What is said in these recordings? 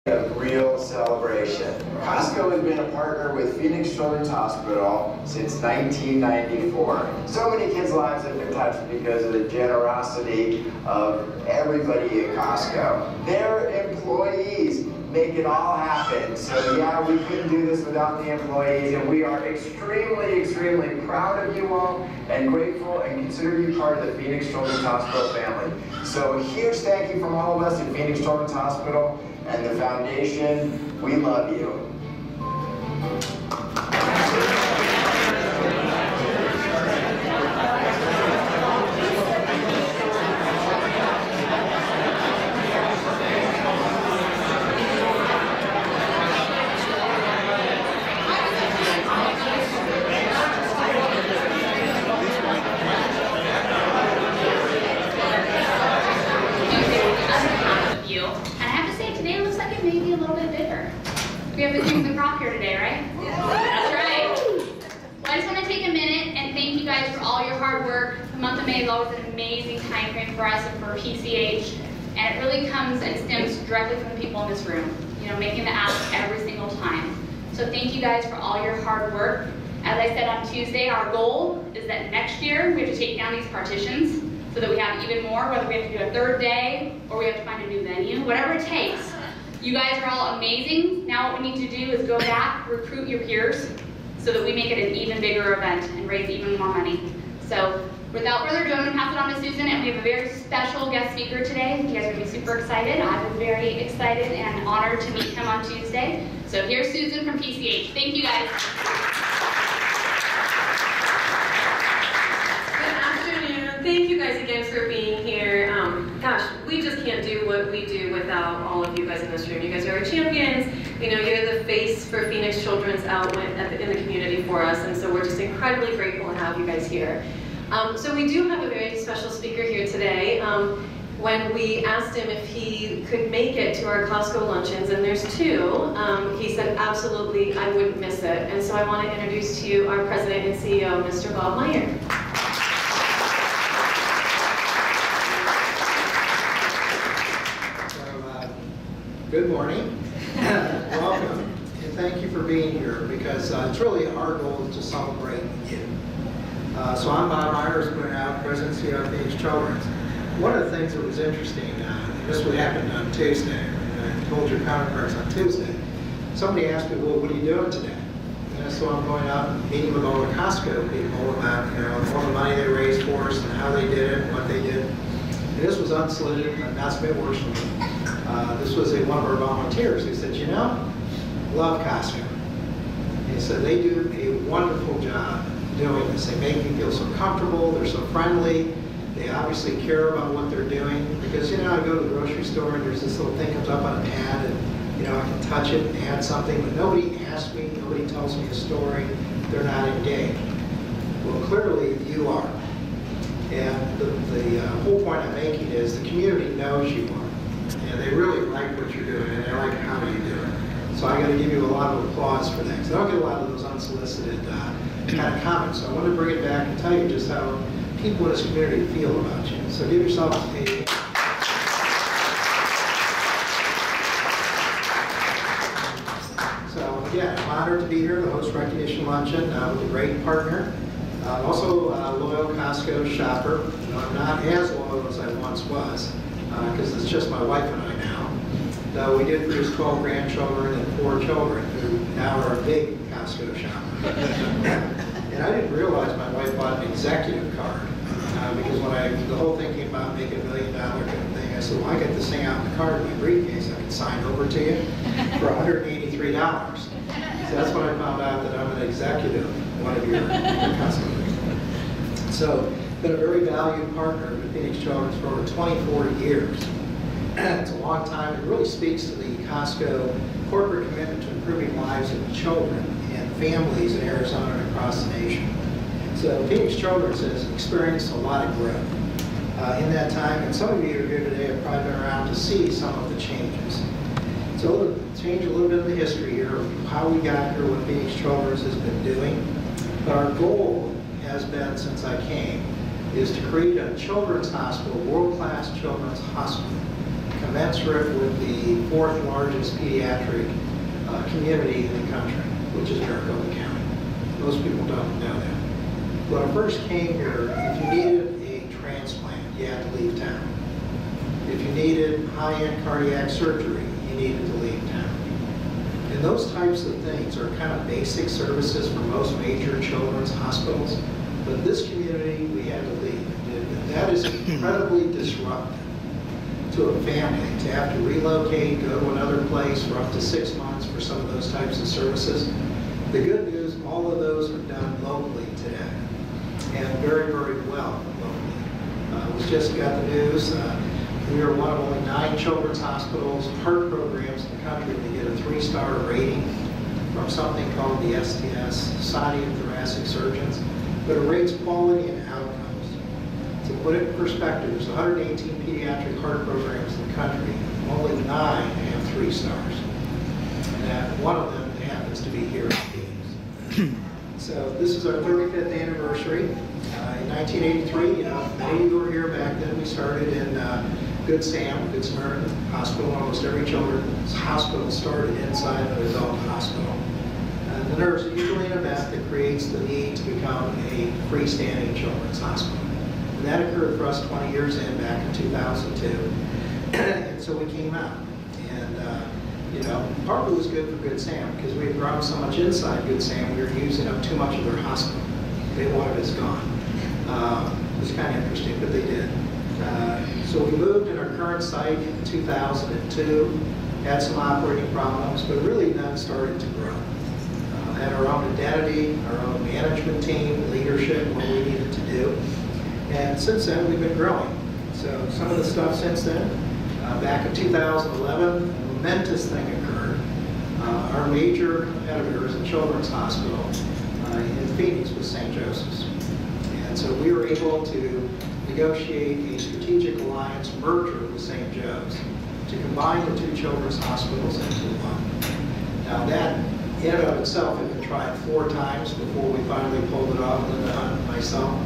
A real celebration. Costco has been a partner with Phoenix Children's Hospital since 1994. So many kids' lives have been touched because of the generosity of everybody at Costco. Their employees make it all happen. So yeah, we couldn't do this without the employees, and we are extremely, extremely proud of you all and grateful and consider you part of the Phoenix Children's Hospital family. So a huge thank you from all of us at Phoenix Children's Hospital and the foundation. We love you. We have the cream of the crop here today, right? That's right. Well, I just want to take a minute and thank you guys for all your hard work. The month of May is always an amazing time frame for us and for PCH, and it really comes and stems directly from the people in this room, you know, making the ask every single time. So thank you guys for all your hard work. As I said on Tuesday, our goal is that next year we have to take down these partitions so that we have even more, whether we have to do a third day or we have to find a new venue, whatever it takes. You guys are all amazing. Now what we need to do is go back, recruit your peers, so that we make it an even bigger event and raise even more money. So without further ado, I'm going to pass it on to Susan, and we have a very special guest speaker today. You guys are going to be super excited. I've been very excited and honored to meet him on Tuesday. So here's Susan from PCH. Thank you guys. Thank you guys again for being here. Gosh, we just can't do what we do without all of you guys in this room. You guys are our champions. You know, you're the face for Phoenix Children's out in the community for us, and so we're just incredibly grateful to have you guys here. So we do have a very special speaker here today. When we asked him if he could make it to our Costco luncheons, and there's two, he said, absolutely, I wouldn't miss it. And so I want to introduce to you our president and CEO, Mr. Bob Meyer. Good morning, welcome, and thank you for being here, because it's really our goal to celebrate you. So I'm Bob Meyer, as pointed out, President and CEO of Phoenix Children's. One of the things that was interesting, this would happen on Tuesday, and I told your counterparts on Tuesday, somebody asked me, well, what are you doing today? And so I'm going out and meeting with all the Costco people about, you know, all the money they raised for us and how they did it and what they did. And this was unsolicited, not to make it worse for me. This was one of our volunteers. He said, you know, love Costco. He said, they do a wonderful job doing this. They make me feel so comfortable. They're so friendly. They obviously care about what they're doing. Because, you know, I go to the grocery store and there's this little thing comes up on an ad and, you know, I can touch it and add something, but nobody asks me, nobody tells me a story. They're not engaged. Well, clearly you are. And the whole point I'm making is the community knows you are. And they really like what you're doing, and they like how you do it. So I got to give you a lot of applause for that, because I don't get a lot of those unsolicited kind of comments. So I want to bring it back and tell you just how people in this community feel about you. So give yourself a So again, I'm honored to be here, the host recognition luncheon with a great partner. I'm also a loyal Costco shopper. You know, I'm not as loyal as I once was, because it's just my wife and I now. Though we did produce 12 grandchildren and 4 children who now are a big Costco shopper. And I didn't realize my wife bought an executive card, because when the whole thing came about making $1 million kind of thing, I said, well, I got this thing out in the card in my briefcase. I can sign over to you for $183. So that's when I found out that I'm an executive, one of your customers. So, been a very valued partner with Phoenix Children's for over 24 years. It's a long time. It really speaks to the Costco corporate commitment to improving lives of children and families in Arizona and across the nation. So Phoenix Children's has experienced a lot of growth in that time, and some of you here today have probably been around to see some of the changes. So we'll change a little bit of the history here of how we got here, what Phoenix Children's has been doing. But our goal has been, since I came, is to create a children's hospital, world-class children's hospital, commensurate with the 4th largest pediatric community in the country, which is Maricopa County. Most people don't know that. When I first came here, if you needed a transplant, you had to leave town. If you needed high-end cardiac surgery, you needed to leave town. And those types of things are kind of basic services for most major children's hospitals. But this community, we had to leave. And that is incredibly disruptive to a family to have to relocate, go to another place for up to 6 months for some of those types of services. The good news, all of those are done locally today, and very, very well locally. We just got the news. We are one of only 9 children's hospitals, heart programs in the country to get a 3-star rating from something called the STS, Society of Thoracic Surgeons, but it rates quality and outcomes. To put it in perspective, there's 118 pediatric heart programs in the country. Only 9 have 3 stars. And one of them happens to be here in Phoenix. So this is our 35th anniversary. In 1983, many of you were here back then. We started in Good Sam, Good Samaritan Hospital. Almost every children's hospital started inside an adult hospital. And the nurse, usually an event that creates the need to become a freestanding children's hospital. And that occurred for us 20 years in, back in 2002. And so we came out. And, part of it was good for Good Sam because we had grown so much inside Good Sam, we were using up too much of their hospital. They wanted us gone. It was kind of interesting, but they did. So we moved in our current site in 2002, had some operating problems, but really then started to grow. Had our own identity, our own management team, leadership, what we needed to do. And since then, we've been growing. So some of the stuff since then, back in 2011, a momentous thing occurred. Our major competitor is a children's hospital in Phoenix with St. Joseph's. And so we were able to negotiate a strategic alliance merger with St. Joe's to combine the 2 children's hospitals into one. Now that, in and of itself, had been tried 4 times before we finally pulled it off, Linda Hunt and myself.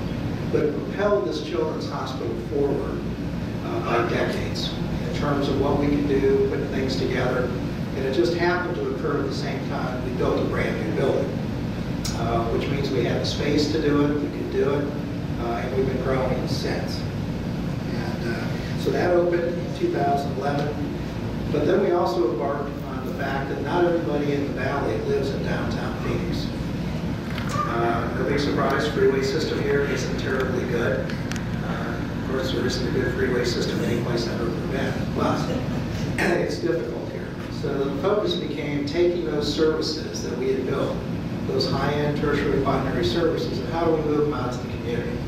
But it propelled this children's hospital forward by decades in terms of what we could do, putting things together. And it just happened to occur at the same time we built a brand new building, which means we had the space to do it, we could do it, and we've been growing since. And so that opened in 2011. But then we also embarked on the fact that not everybody in the valley lives in downtown Phoenix. No big surprise, freeway system here isn't terribly good. Of course, there isn't a good freeway system any place I've ever been. Plus, it's difficult here. So the focus became taking those services that we had built, those high-end tertiary quaternary services, and how do we move them out to the community?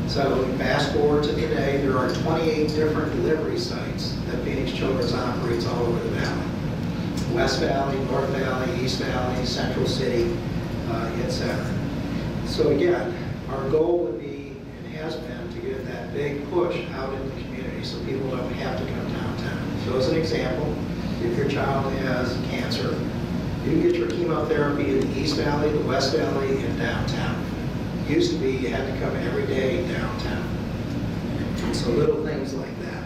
So fast forward to today, there are 28 different delivery sites that Phoenix Children's operates all over the valley. West Valley, North Valley, East Valley, Central City, etc. So again, our goal would be, and has been, to get that big push out in the community so people don't have to come downtown. So as an example, if your child has cancer, you can get your chemotherapy in the East Valley, the West Valley, and downtown. It used to be you had to come every day downtown. So little things like that.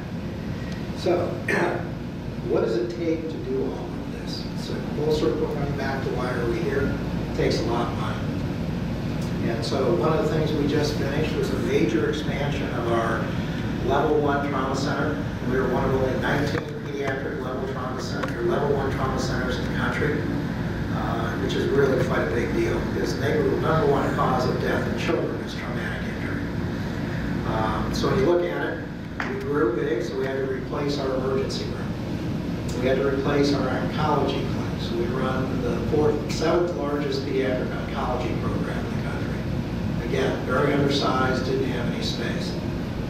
So what does it take to do all of this? So full circle coming back to why are we here? It takes a lot of money. And so one of the things we just finished was a major expansion of our Level 1 Trauma Center. We were one of only 19 pediatric level 1 trauma centers in the country, which is really quite a big deal because the number 1 cause of death in children is traumatic injury. So when you look at it, we grew big, so we had to replace our emergency room. We had to replace our oncology clinic. So we run the 7th largest pediatric oncology program in the country. Again, very undersized, didn't have any space.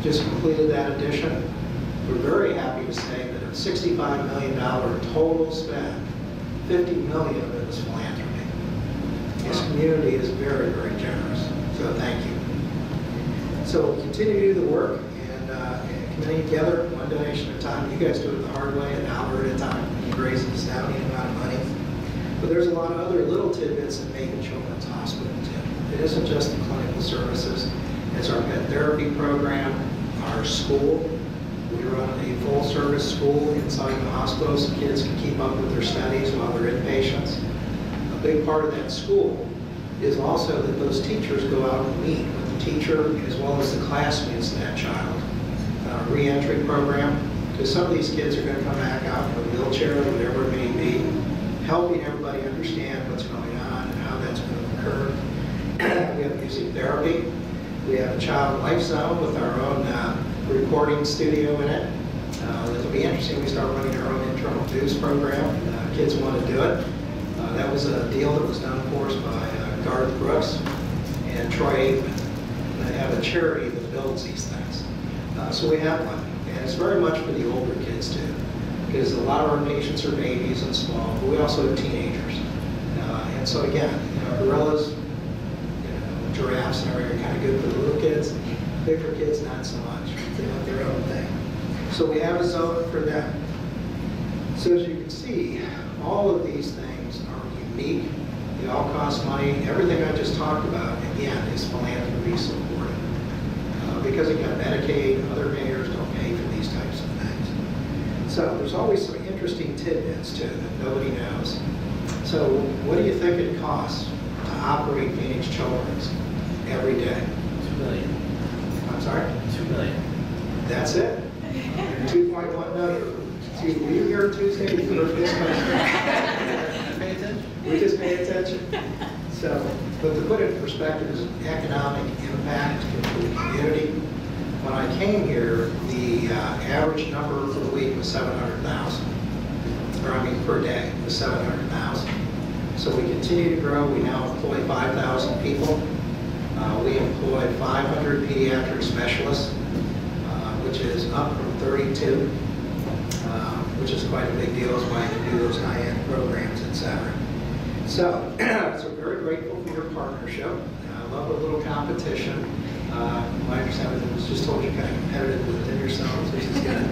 Just completed that addition. We're very happy to say that a $65 million total spend, $50 million of it was philanthropy. This community is very, very generous, so thank you. So we continue to do the work and committing together, one donation at a time. You guys do it the hard way, $1 at a time. You raise an astounding amount of money. But there's a lot of other little tidbits that make a children's hospital too. It isn't just the clinical services. It's our pet therapy program, our school, We run a full-service school inside the hospital so kids can keep up with their studies while they're inpatients. A big part of that school is also that those teachers go out and meet with the teacher as well as the classmates of that child. Re-entry program, because some of these kids are going to come back out in a wheelchair or whatever it may be, helping everybody understand what's going on and how that's going to occur. We have music therapy. We have a child life zone with our own recording studio in it. It'll be interesting. We start running our own internal news program. Kids want to do it. That was a deal that was done for us by Garth Brooks and Troy Aikman. They have a charity that builds these things. So we have one. And it's very much for the older kids too, because a lot of our patients are babies and small, but we also have teenagers. And so again, gorillas, giraffes and everything are kind of good for the little kids. Bigger kids, not so much. They want their own thing. So we have a zone for them. So as you can see, all of these things are unique. They all cost money. Everything I just talked about, again, is philanthropy supported. Because again, Medicaid, other payers don't pay for these types of things. So there's always some interesting tidbits too that nobody knows. So what do you think it costs to operate Phoenix Children's every day? $2 million. I'm sorry? $2 million. That's it? 2.1 million. See, were you here Tuesday? We heard this Pay attention. We just pay attention. So, but to put it in perspective, is an economic impact to the community. When I came here, the average number for the week was 700,000. Or I mean, per day was 700,000. So we continue to grow. We now employ 5,000 people. We employ 500 pediatric specialists, which is up from 32, which is quite a big deal. Is why you can do those high-end programs, etc. So very grateful for your partnership. I love a little competition. My understanding was just told you kind of competitive within yourselves, which is good.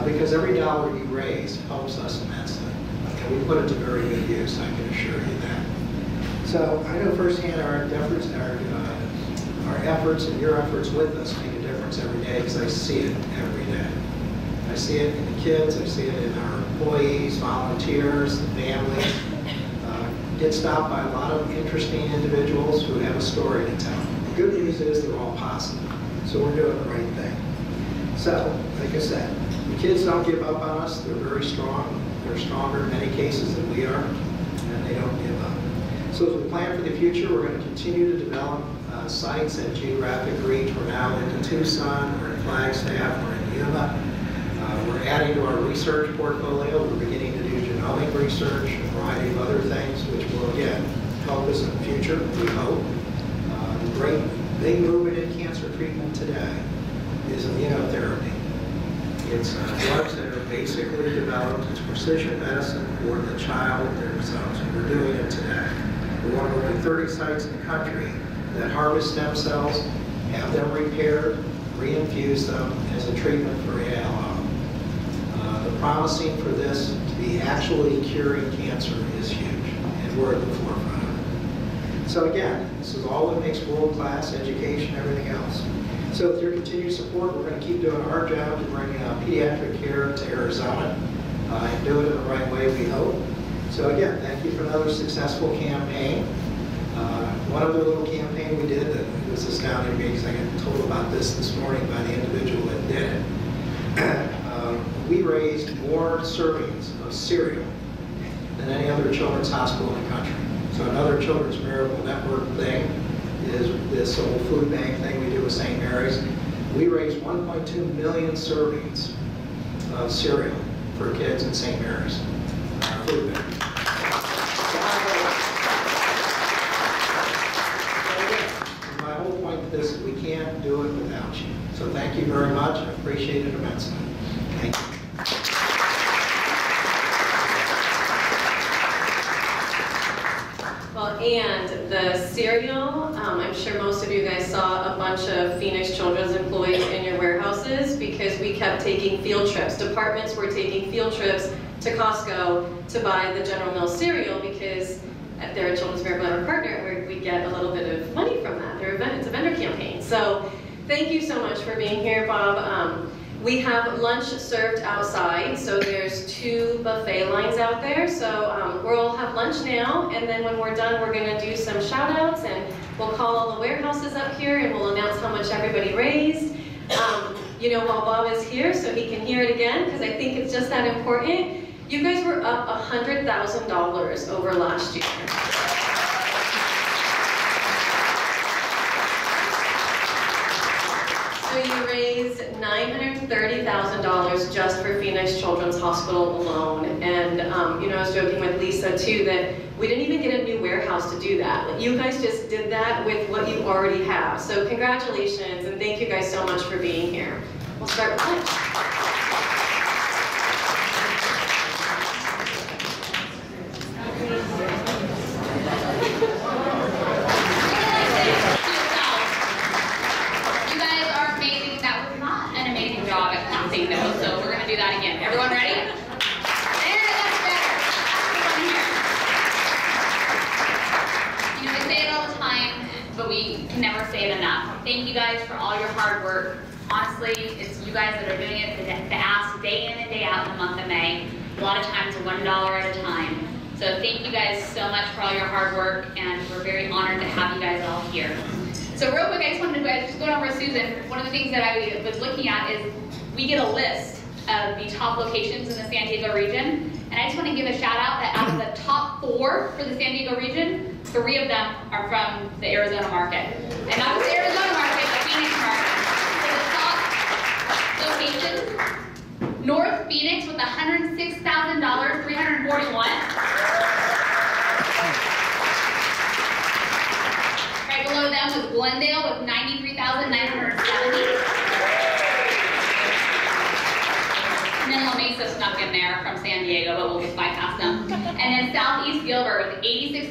Because every dollar you raise helps us immensely. And we put it to very good use, I can assure you that. So I know firsthand our efforts and your efforts with us make a difference every day because I see it every day. I see it in the kids, I see it in our employees, volunteers, the families. Get stopped by a lot of interesting individuals who have a story to tell. The good news is they're all positive, so we're doing the right thing. So, like I said, the kids don't give up on us. They're very strong. They're stronger in many cases than we are, and they don't give up. So as we plan for the future, we're going to continue to develop sites at geographic reach. We're now into Tucson, we're in Flagstaff, we're in Yuma. We're adding to our research portfolio. We're beginning to do genomic research, a variety of other things, which will, again, help us in the future, we hope. The great big movement in cancer treatment today is immunotherapy. It's drugs that are basically developed as precision medicine for the child themselves, and we're doing it today. We're one of only 30 sites in the country that harvest stem cells, have them repaired, reinfuse them as a treatment for ALL. The promising for this to be actually curing cancer is huge, and we're at the forefront of it. So again, this is all that makes world-class education, everything else. So with your continued support, we're going to keep doing our job to bring pediatric care to Arizona and do it in the right way, we hope. So again, thank you for another successful campaign. One other little campaign we did that was astounding me because I got told about this morning by the individual that did it. We raised more servings of cereal than any other children's hospital in the country. So another Children's Miracle Network thing is this whole food bank thing we do with St. Mary's. We raised 1.2 million servings of cereal for kids in St. Mary's. Food bank. My whole point to this is we can't do it without you. So thank you very much. I appreciate it immensely. Thank you. Well, and the cereal, I'm sure most of you guys saw a bunch of Phoenix Children's employees in your warehouses because we kept taking field trips. Departments were taking field trips to Costco to buy the General Mills cereal because they're a Children's Miracle Network partner where we get a little bit of money from that. It's a vendor campaign. So thank you so much for being here, Bob. We have lunch served outside, so there's 2 buffet lines out there. So we'll have lunch now, and then when we're done, we're gonna do some shout outs, and we'll call all the warehouses up here, and we'll announce how much everybody raised. You know, while Bob is here, so he can hear it again, because I think it's just that important. You guys were up $100,000 over last year. So you raised $930,000 just for Phoenix Children's Hospital alone. And you know, I was joking with Lisa too that we didn't even get a new warehouse to do that. Like, you guys just did that with what you already have. So congratulations, and thank you guys so much for being here. We'll start with lunch. So we're going to do that again. Everyone ready? There, that's better. Everyone here. You know, we say it all the time, but we can never say it enough. Thank you guys for all your hard work. Honestly, it's you guys that are doing it the ask day in and day out in the month of May. A lot of times $1 at a time. So thank you guys so much for all your hard work, and we're very honored to have you guys all here. So real quick, I just wanted to just go over Susan. One of the things that I was looking at is we get a list of the top locations in the San Diego region, and I just want to give a shout out that out of the top 4 for the San Diego region, 3 of them are from the Arizona market. And not just the Arizona market, the Phoenix market. So the top locations, North Phoenix with $106,000, 341. Right below them was Glendale with $93,970. And then La Mesa snuck in there from San Diego, but we'll just bypass them. And then Southeast Gilbert with $86,660.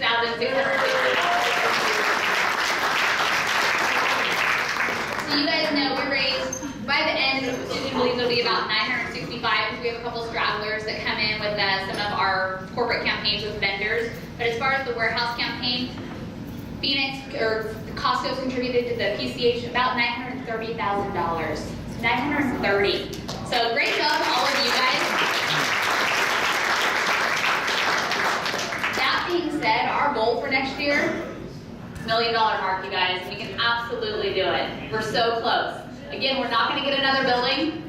So you guys know we raised, by the end, Susan believes it'll be about $965 because we have a couple stragglers that come in with some of our corporate campaigns with vendors. But as far as the warehouse campaign, Phoenix, or Costco's contributed to the PCH about $930,000. $930. So great job to all of you guys. That being said, our goal for next year, $1 million mark, you guys. We can absolutely do it. We're so close. Again, we're not going to get another building,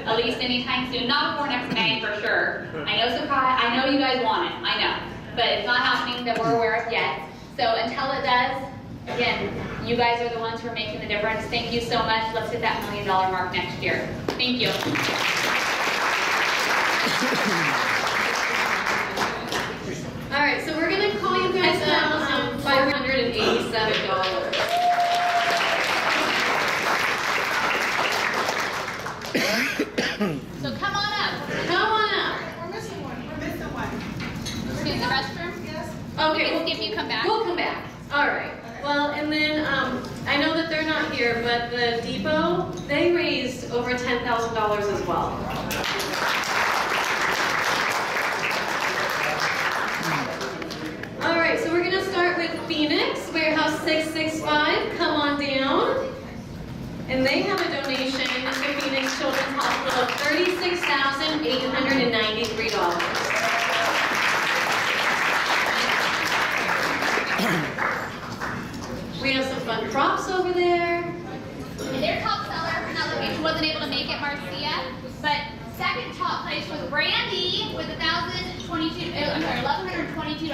at least anytime soon. Not before next May, for sure. I know, surprise. I know you guys want it. I know. But it's not happening that we're aware of yet. So until it does, again, you guys are the ones who are making the difference. Thank you so much. Let's hit that $1 million mark next year. Thank you. All right, so we're going to call you guys up $587. So come on up. Come on up. We're missing one. Use the restroom? Yes. Okay, We'll see if you come back. we'll come back. All right. Well, and then I know that they're not here, but the depot, they raised over $10,000 as well. All right, so we're going to start with Phoenix, Warehouse 665. Come on down. And they have a donation to Phoenix Children's Hospital of $36,893. We have some fun props over there. And their top seller for that location wasn't able to make it, Marcia, but second top place was Brandy with $1,122.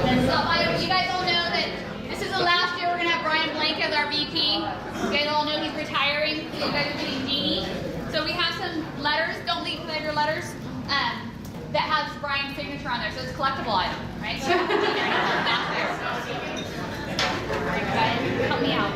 And stop by. You guys all know that this is the last year we're gonna have Brian Blank as our VP. You guys all know he's retiring. So you guys are getting Jeannie. So we have some letters. Don't leave your letters. That has Brian's signature on there. So it's a collectible item, right? So help me out.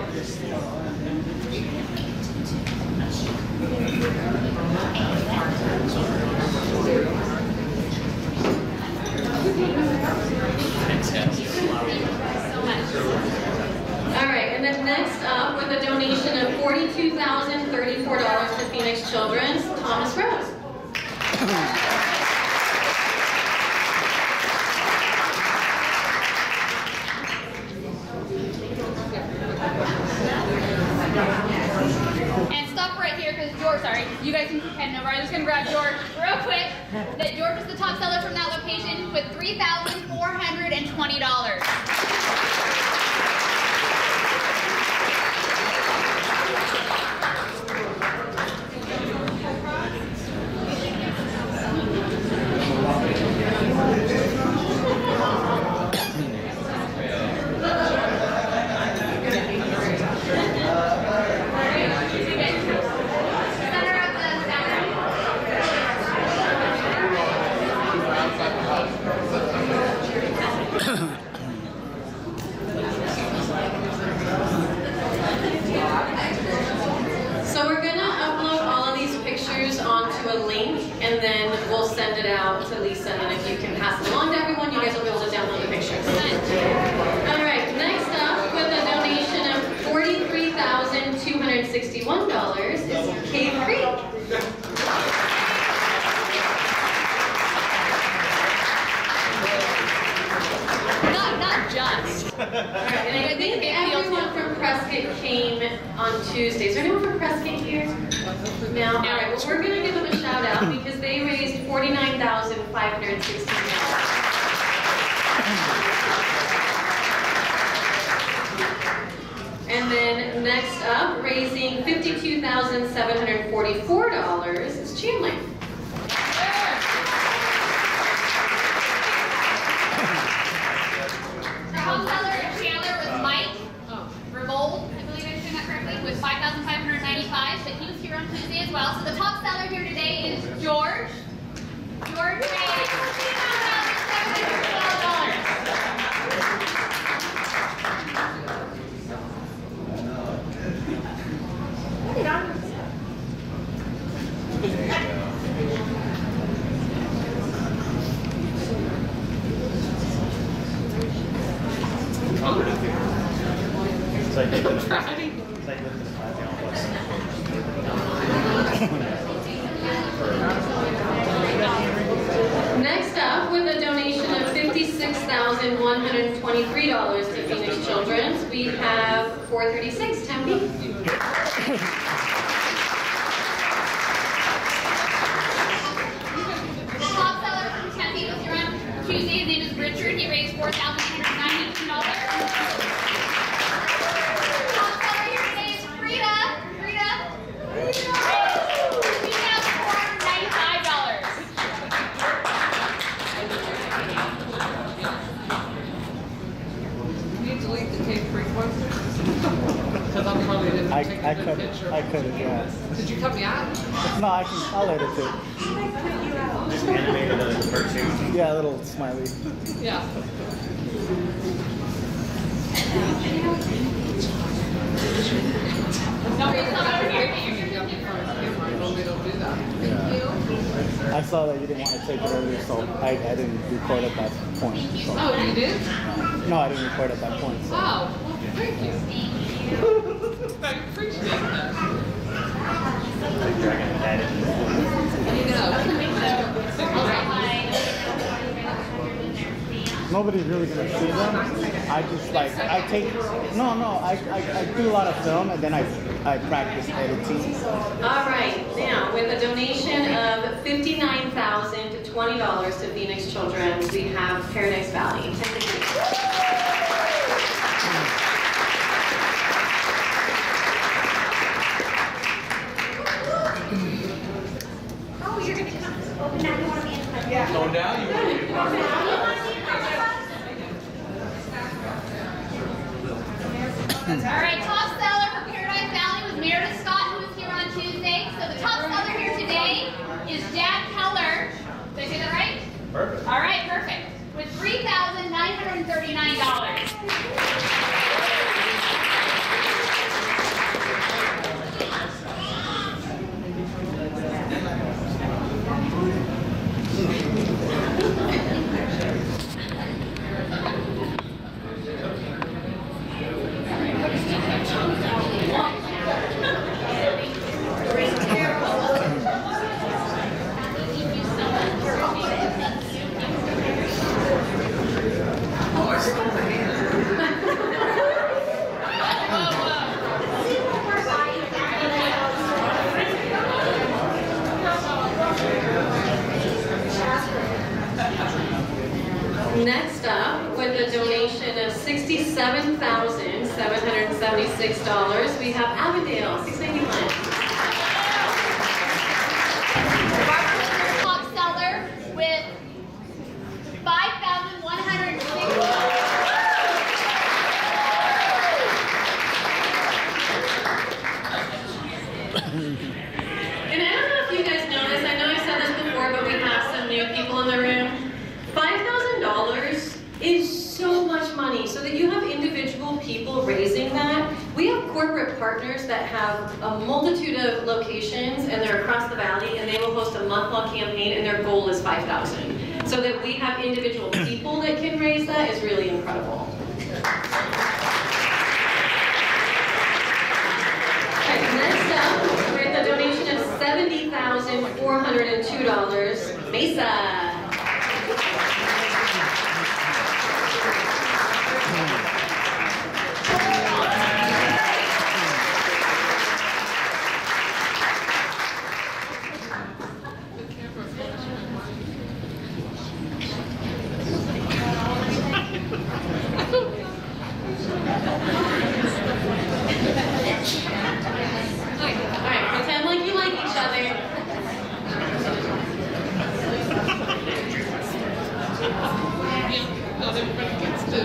All right, and then next up, with a donation of $42,034 to Phoenix And stop right here because George, sorry, you guys can keep heading over. I'm just going to grab George real quick. That George is the top seller from that location with $3,420. So we're gonna upload all of these pictures onto a link, and then we'll send it out to Lisa, and then if you can pass it along to everyone, you guys will be able to download the pictures. All right, next up, with a donation of $43,261 is Cave Creek. Not just. Alright, and I think everyone from Prescott came on Tuesday. Is there anyone from Prescott here? No? Alright, well we're going to give them a shout out because they raised $49,516. And then next up, raising $52,744 is Chandler. Top seller in Chandler was Mike Revolt, I believe I'm saying that correctly, with $5,595, but he was here on Tuesday as well. So the top seller here today is George. George raised It's like lifting a 5-gallon bus. Next up, with a donation of $56,123 to Phoenix Children's, we have 436 Tempe. the top seller from Tempe was here on Tuesday. His name is Richard. He raised $4,892. Top seller here today is Frida. Frida raised $3,495. You need to delete the Cave Creek one. Because I'm probably didn't take a good picture. I could have, yeah. Did you cut me out? No, I'll edit it. Just animated a cartoon. Yeah, a little smiley. Yeah. No, it's not over here. Normally don't do that. I saw that you didn't want to take it earlier, so I didn't record at that point. So. Oh, you did? No, I didn't record at that point. So. Oh, well, thank you. I appreciate that. Dragon added. You know. Nobody's really gonna see them. I just I do a lot of film and then I practice editing. All right, now with a donation of $59,020 to Phoenix Children's, we have Paradise Valley. Oh, you're gonna come open that door and Going down, you want to All right, top seller for Paradise Valley was Meredith Scott, who was here on Tuesday. So the top seller here today is Jack Keller. Did I say that right? Perfect. All right, perfect. With $3,939. Thank you so Next up, with a donation of $67,776, we have Avondale, $691. Top seller with $5,160. And I don't know if you guys noticed, I know I said this before, but we have some new people in the room. $5,000 is so much money, so that you have individual people raising that. We have corporate partners that have a multitude of locations and they're across the valley and they will host a month-long campaign and their goal is $5,000. So that we have individual people that can raise that is really incredible. Okay, next up, with a donation of $70,402, Mesa. Alright, pretend like you like each other. Not everybody gets to.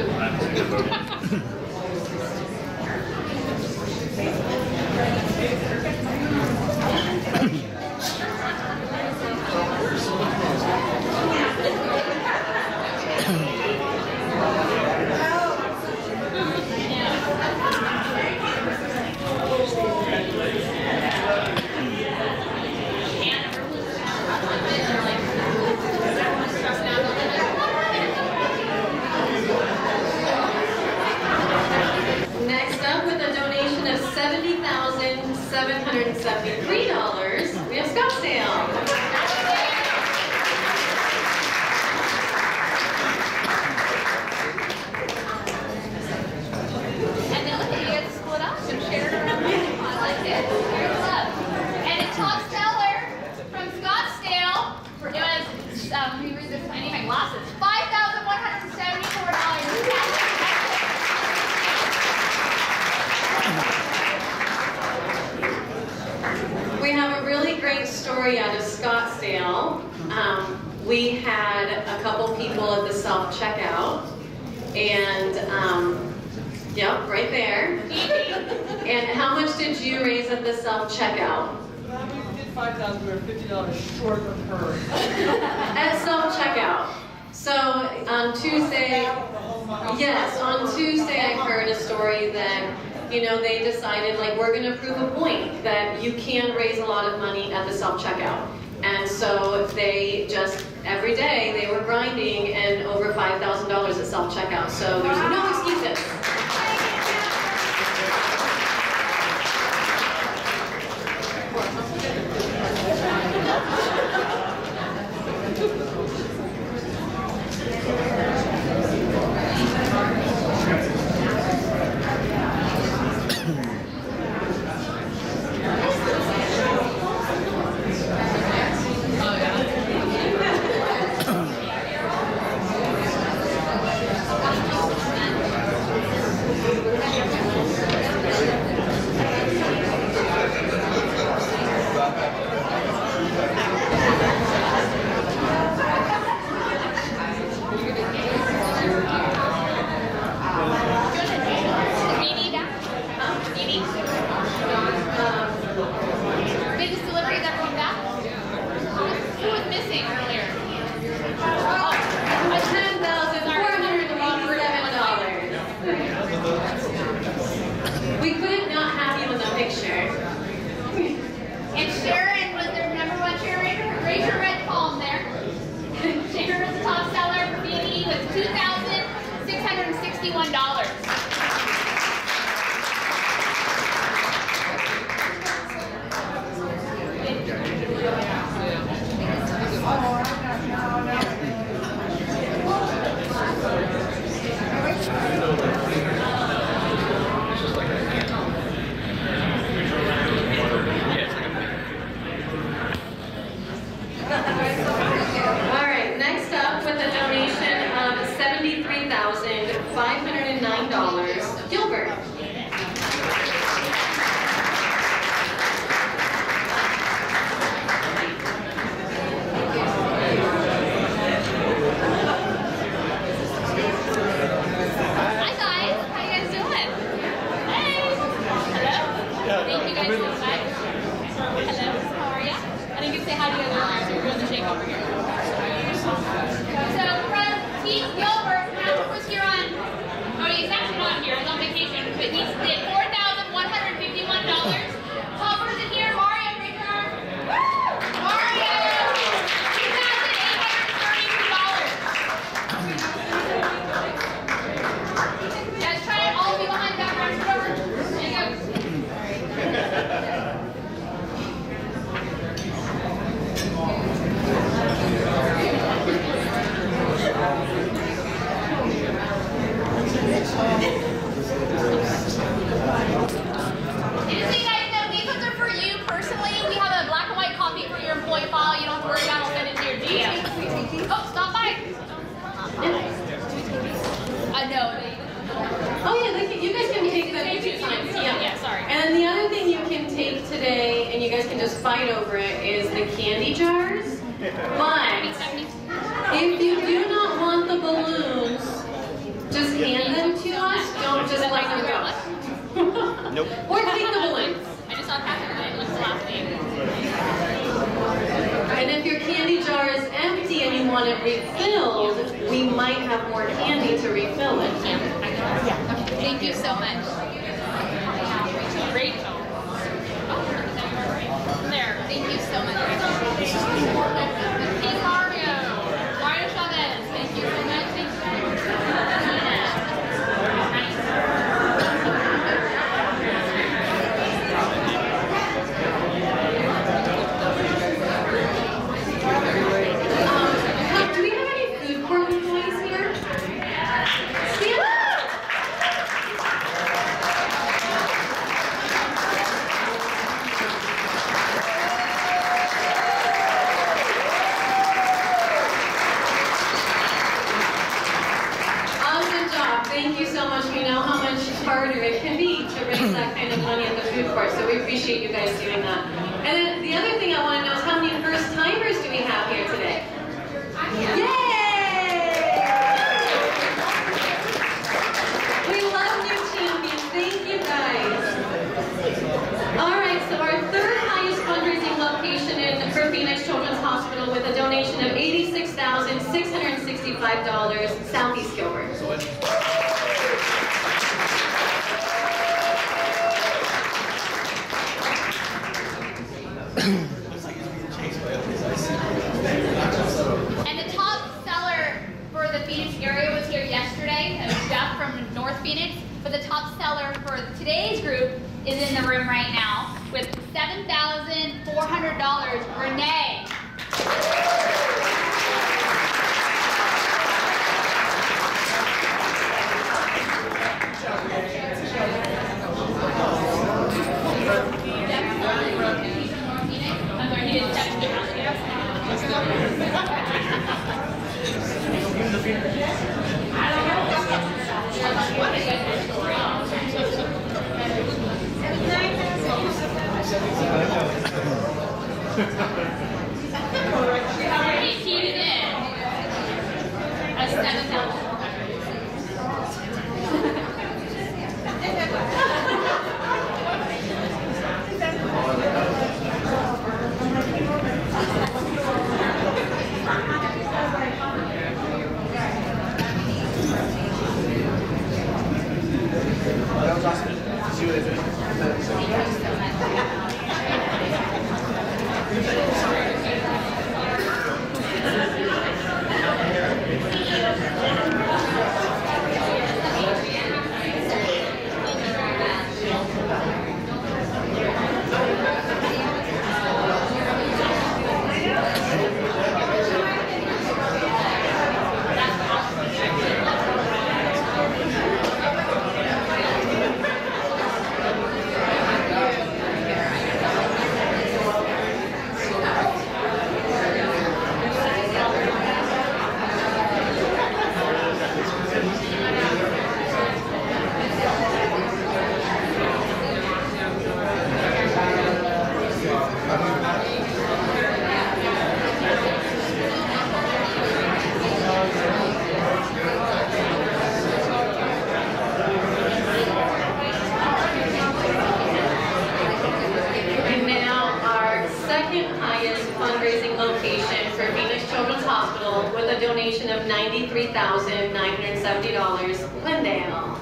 Next up, with a donation of $70,773, we have Scottsdale. And then look at you guys split up and share it around. I like it. Here's up. And the top seller from Scottsdale, it was, let me read this, I need my glasses, $5,174. We have a really great story out of Scottsdale. We had a couple people at the self-checkout, and yep, right there. And how much did you raise at the self-checkout? We did 5,000, we were $50 short of her. At self-checkout. So on Tuesday, yes, on Tuesday I heard a story that, you know, they decided, like, we're going to prove a point that you can raise a lot of money at the self-checkout. And so they just, every day, they were grinding and over $5,000 at self-checkout. So there's no excuses. fight over it is the candy jars. But if you do not want the balloons, just hand them to us. Don't just let them go. Nope. Or take the balloons. I just saw Catherine and I looked the last name. And if your candy jar is empty and you want it refilled, we might have more candy to refill it. Thank you so much. Great. There. Thank you so much. Hey Mario. Mario Chavez. Thank you so much. Thank you. Do we have any food court employees here? Stand up! Awesome job. Thank you so much. We know how much harder it can be to raise that kind of money at the food court, so we appreciate you guys doing that. And then the other thing I want to know is how many first timers do we have here today? Yay! We love you, champions. Thank you, guys. All right, so our third highest fundraising location for Phoenix Children's Hospital with a donation of $86,665, Southeast Gilbert. And the top seller for the Phoenix area was here yesterday. It was Jeff from North Phoenix. But the top seller for today's group is in the room right now with $7,400. Renee. I'm sorry, he didn't text me. He cheated in. That's $7,000. Donation of $93,970, Glendale.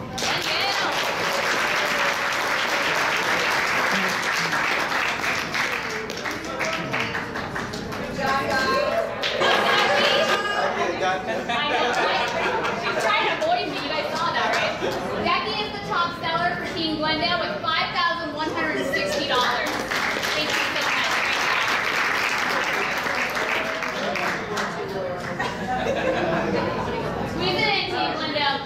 She's trying to avoid me. You guys saw that, right? Becky is the top seller for Team Glendale with $5,160. Thank you so much. Squeeze it in, Team Glendale.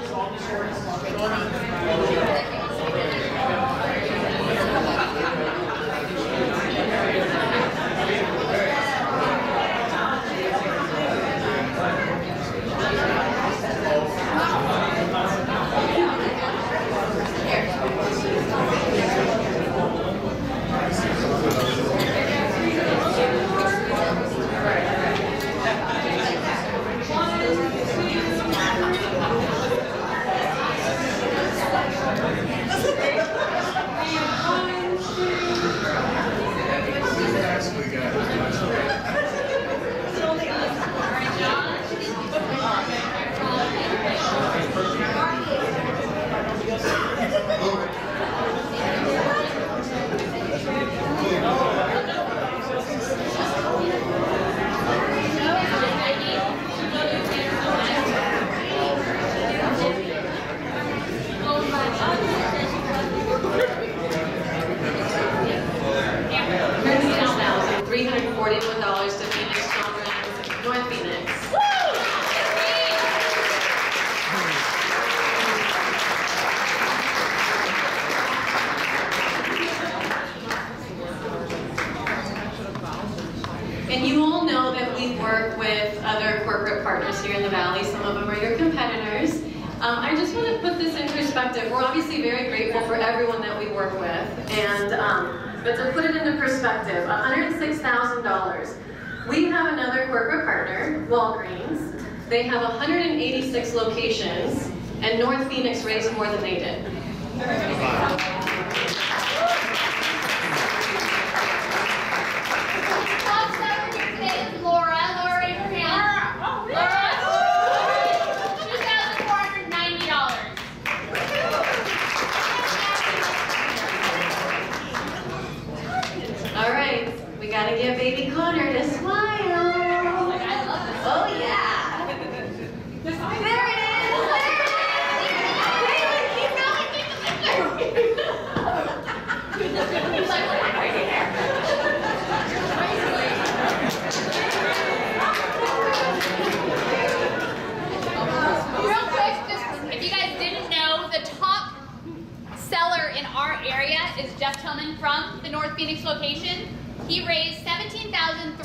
partners here in the Valley. Some of them are your competitors. I just want to put this in perspective. We're obviously very grateful for everyone that we work with, and but to put it into perspective, $106,000. We have another corporate partner, Walgreens. They have 186 locations, and North Phoenix raised more than they did. Top seller here today is Laura. Laura, raise your hand. Laura, $2,490. All right, we gotta get baby Connor to smile. Oh yeah. There it is. Keep going. He's like, what are you here? Real quick, just if you guys didn't know, the top seller in our area is Jeff Tillman from the North Phoenix location. He raised $17,307.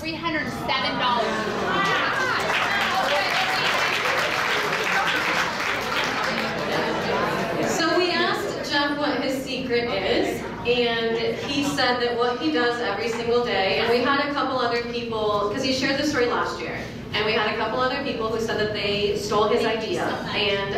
So we asked Jeff what his secret is, and he said that what he does every single day, and we had a couple other people, because he shared the story last year, and we had a couple other people who said that they stole his idea, and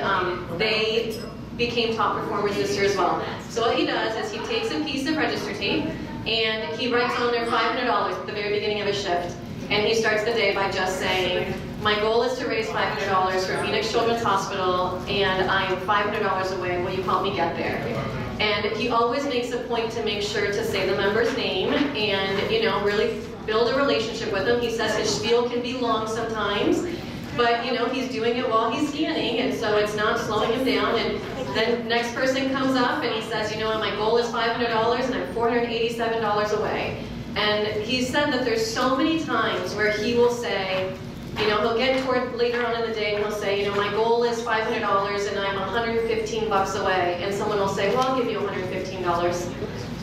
they became top performers this year as well. So what he does is he takes a piece of register tape, and he writes on there $500 at the very beginning of his shift, and he starts the day by just saying, my goal is to raise $500 for Phoenix Children's Hospital, and I am $500 away. Will you help me get there? And he always makes a point to make sure to say the member's name and, you know, really build a relationship with them. He says his spiel can be long sometimes, but, you know, he's doing it while he's scanning, and so it's not slowing him down. And then next person comes up and he says, you know, my goal is $500 and I'm $487 away. And he said that there's so many times where he will say, you know, he'll get toward later on in the day and he'll say, you know, my goal is $500 and I'm $115 away. And someone will say, well, I'll give you $115.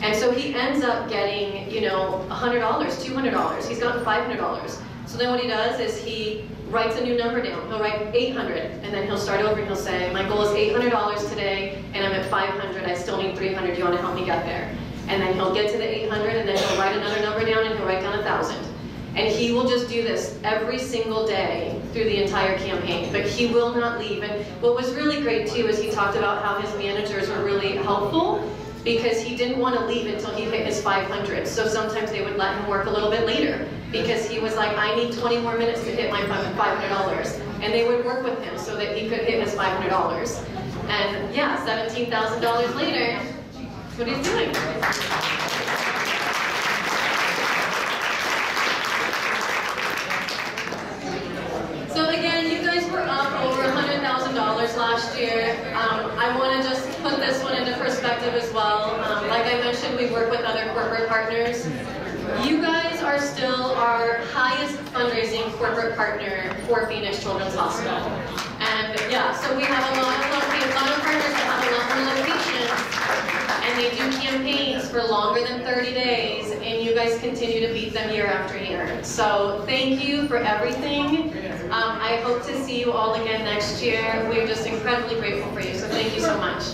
And so he ends up getting, you know, $100, $200. He's gotten $500. So then what he does is he writes a new number down. He'll write 800, and then he'll start over and he'll say, my goal is $800 today, and I'm at 500. I still need 300. Do you want to help me get there? And then he'll get to the 800, and then he'll write another number down, and he'll write down 1,000. And he will just do this every single day through the entire campaign, but he will not leave. And what was really great too is he talked about how his managers were really helpful, because he didn't want to leave until he hit his 500. So sometimes they would let him work a little bit later, because he was like, I need 20 more minutes to hit my $500. And they would work with him so that he could hit his $500. And yeah, $17,000 later, that's what he's doing. So again, you guys were up over $100,000 last year. I want to just put this one into perspective as well. Like I mentioned, we work with other corporate partners. You guys are still our highest fundraising corporate partner for Phoenix Children's Hospital. And yeah, so we have a lot of partners that have a lot more locations, and they do campaigns for longer than 30 days, and you guys continue to beat them year after year. So thank you for everything. I hope to see you all again next year. We're just incredibly grateful for you, so thank you so much.